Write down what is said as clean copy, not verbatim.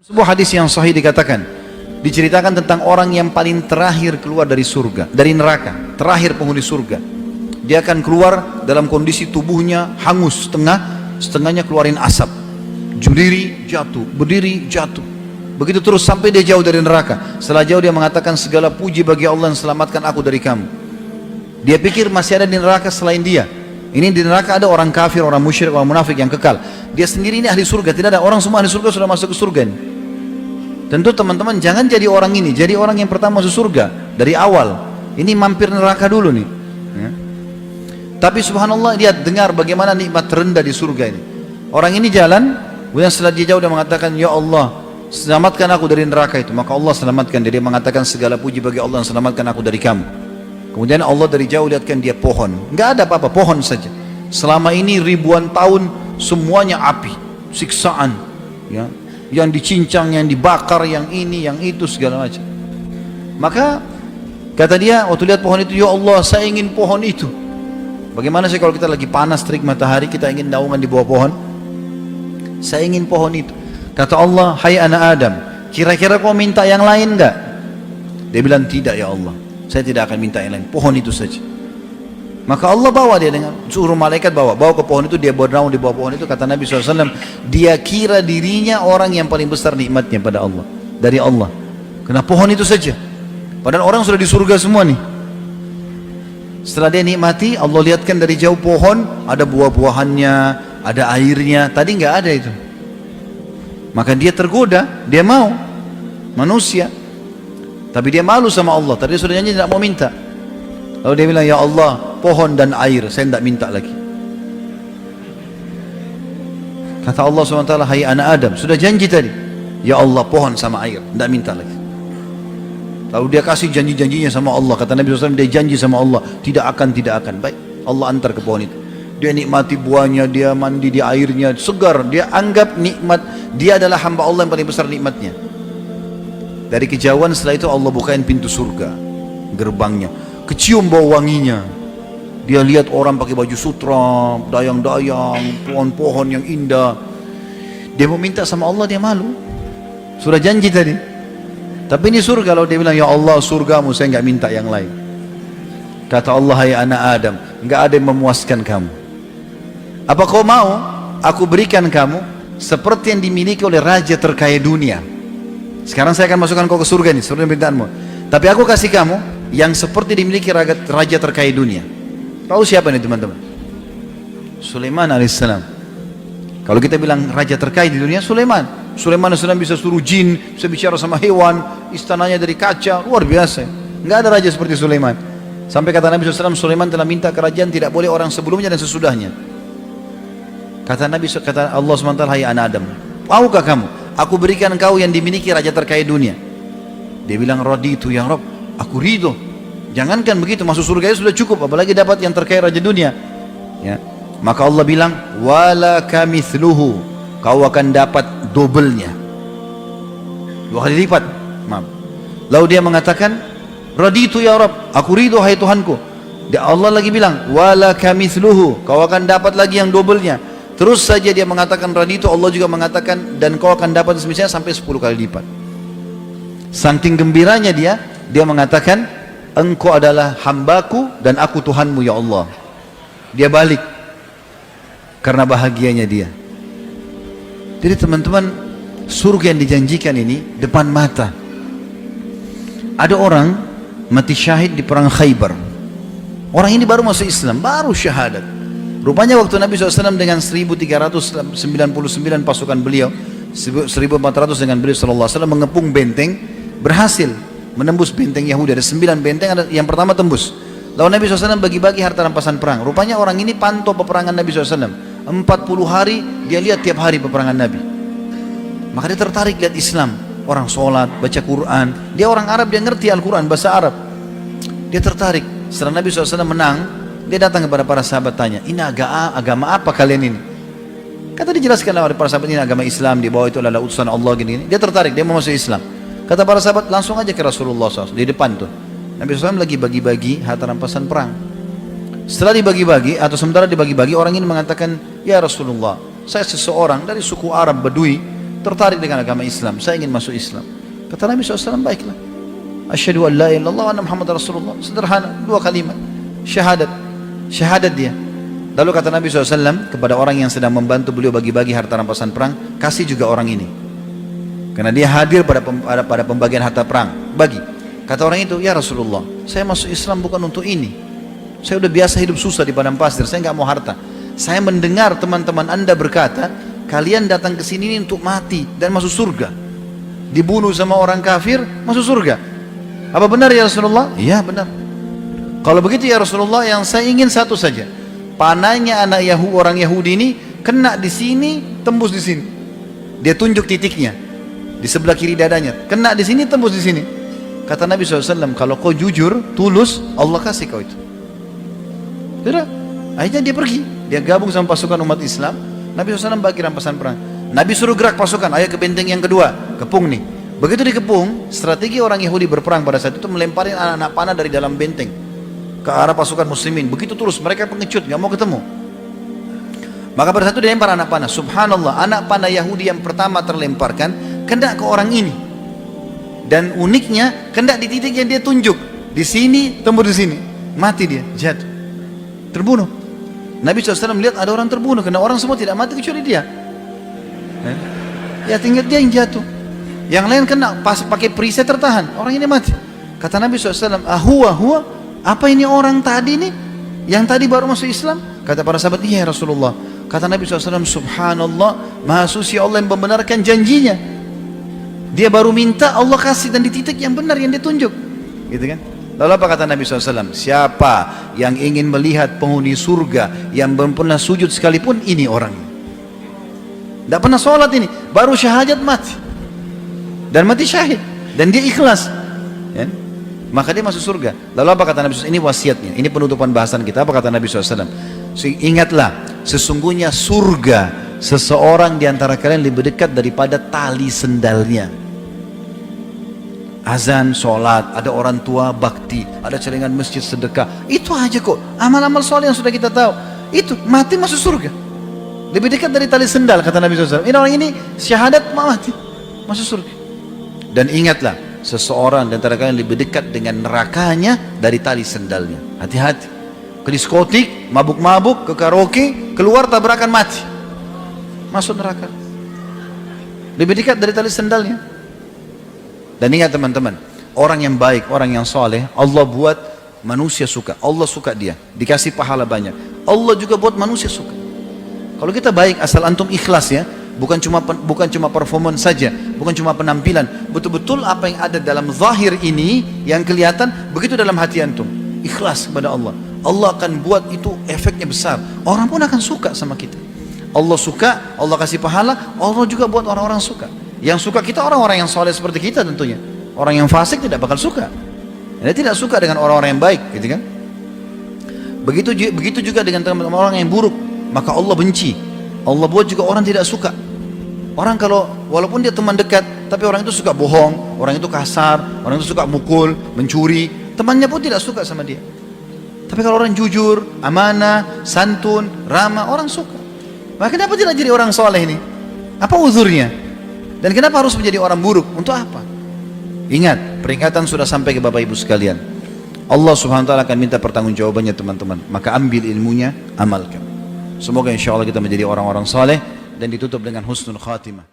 Sebuah hadis yang sahih diceritakan tentang orang yang paling terakhir keluar dari surga, dari neraka, terakhir penghuni surga. Dia akan keluar dalam kondisi tubuhnya hangus, setengahnya keluarin asap. Berdiri jatuh, berdiri jatuh. Begitu terus sampai dia jauh dari neraka. Setelah jauh dia mengatakan, segala puji bagi Allah yang selamatkan aku dari kamu. Dia pikir masih ada di neraka selain dia. Ini di neraka ada orang kafir, orang musyrik, orang munafik yang kekal. Dia sendiri ini ahli surga, tidak ada. Orang semua ahli surga sudah masuk ke surga ini. Tentu teman-teman jangan jadi orang ini, jadi orang yang pertama masuk surga dari awal. Ini mampir neraka dulu nih ya. Tapi subhanallah, dia dengar bagaimana nikmat terendah di surga ini. Orang ini jalan, kemudian setelah dia jauh dia mengatakan, ya Allah selamatkan aku dari neraka itu. Maka Allah selamatkan dia, dia mengatakan, segala puji bagi Allah yang selamatkan aku dari kamu. Kemudian Allah dari jauh lihatkan dia pohon, nggak ada apa-apa, pohon saja. Selama ini ribuan tahun semuanya api, siksaan ya, yang dicincang, yang dibakar, yang ini, yang itu, segala macam. Maka kata dia waktu lihat pohon itu, ya Allah saya ingin pohon itu. Bagaimana sih kalau kita lagi panas terik matahari, kita ingin naungan di bawah pohon? Saya ingin pohon itu. Kata Allah, hai anak Adam, kira-kira kau minta yang lain enggak? Dia bilang, tidak ya Allah, saya tidak akan minta yang lain, pohon itu saja. Maka Allah bawa dia dengan suruh malaikat bawa ke pohon itu. Dia bernaung di bawah pohon itu. Kata Nabi SAW, dia kira dirinya orang yang paling besar nikmatnya pada Allah, dari Allah, karena pohon itu saja. Padahal orang sudah di surga semua nih. Setelah dia nikmati, Allah lihatkan dari jauh pohon, ada buah-buahannya, ada airnya. Tadi nggak ada itu. Maka dia tergoda, dia mau manusia, tapi dia malu sama Allah. Tadi sudah janji tidak mau minta. Lalu dia bilang, ya Allah, pohon dan air, saya tidak minta lagi. Kata Allah SWT, hai anak Adam, sudah janji tadi, ya Allah, pohon sama air, tidak minta lagi. Lalu dia kasih janji-janjinya sama Allah. Kata Nabi SAW, dia janji sama Allah, tidak akan. Baik, Allah antar ke pohon itu. Dia nikmati buahnya, dia mandi di airnya, segar. Dia anggap nikmat, dia adalah hamba Allah yang paling besar nikmatnya. Dari kejauhan setelah itu Allah bukain pintu surga, gerbangnya, kecium bau wanginya. Dia lihat orang pakai baju sutra, dayang-dayang, pohon-pohon yang indah. Dia mau minta sama Allah, dia malu. Sudah janji tadi. Tapi ini surga. Kalau dia bilang, ya Allah surgamu, saya nggak minta yang lain. Kata Allah, hai anak Adam, nggak ada yang memuaskan kamu. Apa kau mau aku berikan kamu seperti yang dimiliki oleh raja terkaya dunia? Sekarang saya akan masukkan kau ke surga nih, surga permintaanmu. Tapi aku kasih kamu yang seperti dimiliki raja terkaya dunia. Tahu siapa nih teman-teman? Sulaiman alaihissalam. Kalau kita bilang raja terkaya di dunia, Sulaiman AS bisa suruh jin, bisa bicara sama hewan, istananya dari kaca, luar biasa. Nggak ada raja seperti Sulaiman. Sampai kata Nabi SAW, Sulaiman telah minta kerajaan tidak boleh orang sebelumnya dan sesudahnya. Kata Allah SWT, hai anak Adam, maukah kamu aku berikan kau yang dimiliki raja terkaya dunia? Dia bilang, raditu ya Rabb, aku ridho. Jangankan begitu, masuk surga sudah cukup, apalagi dapat yang terkaya raja dunia ya. Maka Allah bilang, wala kamithluhu, kau akan dapat dobelnya, 2 kali lipat. Maaf. Lalu dia mengatakan, raditu ya Rabb, aku ridho hai Tuhanku. Allah lagi bilang, wala kamithluhu, kau akan dapat lagi yang dobelnya. Terus saja dia mengatakan raditu, Allah juga mengatakan, dan kau akan dapat semisalnya sampai 10 kali lipat. Saking gembiranya dia mengatakan, engkau adalah hambaku dan aku Tuhanmu ya Allah. Dia balik karena bahagianya dia. Jadi teman-teman, surga yang dijanjikan ini depan mata. Ada orang mati syahid di perang Khaybar. Orang ini baru masuk Islam, baru syahadat. Rupanya waktu Nabi SAW dengan 1399 pasukan beliau, 1400 dengan beliau SAW mengepung benteng, berhasil menembus benteng Yahudi. Ada 9 benteng, ada yang pertama tembus. Lalu Nabi SAW bagi-bagi harta rampasan perang. Rupanya orang ini pantau peperangan Nabi SAW. 40 hari dia lihat tiap hari peperangan Nabi. Maka dia tertarik lihat Islam. Orang sholat, baca Quran. Dia orang Arab, dia ngerti Al-Quran, bahasa Arab. Dia tertarik. Setelah Nabi SAW menang, dia datang kepada para sahabat tanya, ini agama apa kalian ini? Kata dijelaskan oleh para sahabat, ini agama Islam, di bawah itu adalah utusan Allah gini-gini. Dia tertarik, dia mau masuk Islam. Kata para sahabat, langsung aja ke Rasulullah SAW di depan tuh. Nabi SAW lagi bagi-bagi harta rampasan perang. Setelah dibagi-bagi atau sementara dibagi-bagi, orang ini mengatakan, ya Rasulullah, saya seseorang dari suku Arab Badui, tertarik dengan agama Islam, saya ingin masuk Islam. Kata Nabi SAW, baiklah. Asyhadu an la ilaha illallah wa anna Muhammad Rasulullah. Sederhana, 2 kalimat. Syahadat dia. Lalu kata Nabi SAW kepada orang yang sedang membantu beliau bagi-bagi harta rampasan perang, kasih juga orang ini. Karena dia hadir pada pembagian harta perang. Bagi. Kata orang itu, ya Rasulullah, saya masuk Islam bukan untuk ini. Saya udah biasa hidup susah di padang pasir, saya nggak mau harta. Saya mendengar teman-teman Anda berkata, kalian datang ke sini untuk mati dan masuk surga. Dibunuh sama orang kafir, masuk surga. Apa benar ya Rasulullah? Iya benar. Kalau begitu ya Rasulullah, yang saya ingin satu saja. Panahnya orang Yahudi ini kena di sini, tembus di sini. Dia tunjuk titiknya di sebelah kiri dadanya. Kena di sini, tembus di sini. Kata Nabi SAW, kalau kau jujur, tulus, Allah kasih kau itu. Sudah. Akhirnya dia pergi. Dia gabung sama pasukan umat Islam. Nabi SAW bagi rampasan perang. Nabi suruh gerak pasukan, ayo ke benteng yang kedua, kepung nih. Begitu dikepung, strategi orang Yahudi berperang pada saat itu melemparin anak-anak panah dari dalam benteng ke arah pasukan muslimin. Begitu terus, mereka pengecut, gak mau ketemu. Maka pada saat itu dilempar anak panah. Subhanallah, anak panah Yahudi yang pertama terlemparkan kena ke orang ini. Dan uniknya, kena di titik yang dia tunjuk. Di sini, tembus di sini. Mati dia, jatuh. Terbunuh. Nabi SAW melihat ada orang terbunuh, karena orang semua tidak mati kecuali dia. Ya tinggal dia yang jatuh. Yang lain kena pas pakai perisai tertahan, orang ini mati. Kata Nabi SAW, huwa, apa ini orang tadi nih yang tadi baru masuk Islam? Kata para sahabat, iya Rasulullah. Kata Nabi SAW, subhanallah, maha suci Allah yang membenarkan janjinya. Dia baru minta, Allah kasih, dan di titik yang benar yang ditunjuk, gitu kan? Lalu apa kata Nabi SAW? Siapa yang ingin melihat penghuni surga yang belum pernah sujud sekalipun, ini orangnya. Tidak pernah sholat ini, baru syahadat mati. Dan mati syahid. Dan dia ikhlas. Ya? Maka dia masuk surga. Lalu apa kata Nabi SAW? Ini wasiatnya, ini penutupan bahasan kita. Apa kata Nabi SAW? Ingatlah, sesungguhnya surga seseorang diantara kalian lebih dekat daripada tali sendalnya. Azan, sholat, ada orang tua, bakti, ada celengan masjid, sedekah. Itu aja kok, amal-amal soleh yang sudah kita tahu. Itu, mati masuk surga. Lebih dekat dari tali sendal, kata Nabi SAW. Ini orang ini syahadat mati, masuk surga. Dan ingatlah, seseorang di antara kalian lebih dekat dengan nerakanya dari tali sendalnya. Hati-hati. Ke diskotik, mabuk-mabuk, ke karaoke, keluar tabrakan mati. Masuk neraka. Lebih dekat dari tali sendalnya. Dan ingat teman-teman, orang yang baik, orang yang soleh, Allah buat manusia suka. Allah suka dia, dikasih pahala banyak. Allah juga buat manusia suka. Kalau kita baik, asal antum ikhlas ya, bukan cuma performance saja, bukan cuma penampilan, betul-betul apa yang ada dalam zahir ini yang kelihatan, begitu dalam hati antum, ikhlas kepada Allah. Allah akan buat itu efeknya besar. Orang pun akan suka sama kita. Allah suka, Allah kasih pahala, Allah juga buat orang-orang suka. Yang suka kita orang-orang yang soleh seperti kita tentunya. Orang yang fasik tidak bakal suka. Dia tidak suka dengan orang-orang yang baik, gitu kan? Begitu juga dengan teman-teman orang yang buruk. Maka Allah benci. Allah buat juga orang tidak suka. Orang kalau walaupun dia teman dekat, tapi orang itu suka bohong, orang itu kasar, orang itu suka mukul, mencuri, temannya pun tidak suka sama dia. Tapi kalau orang jujur, amanah, santun, ramah, orang suka. Maka kenapa tidak jadi orang soleh ini? Apa uzurnya? Dan kenapa harus menjadi orang buruk? Untuk apa? Ingat, peringatan sudah sampai ke Bapak Ibu sekalian. Allah Subhanahu wa taala akan minta pertanggungjawabannya teman-teman. Maka ambil ilmunya, amalkan. Semoga insya Allah kita menjadi orang-orang saleh dan ditutup dengan husnul khatimah.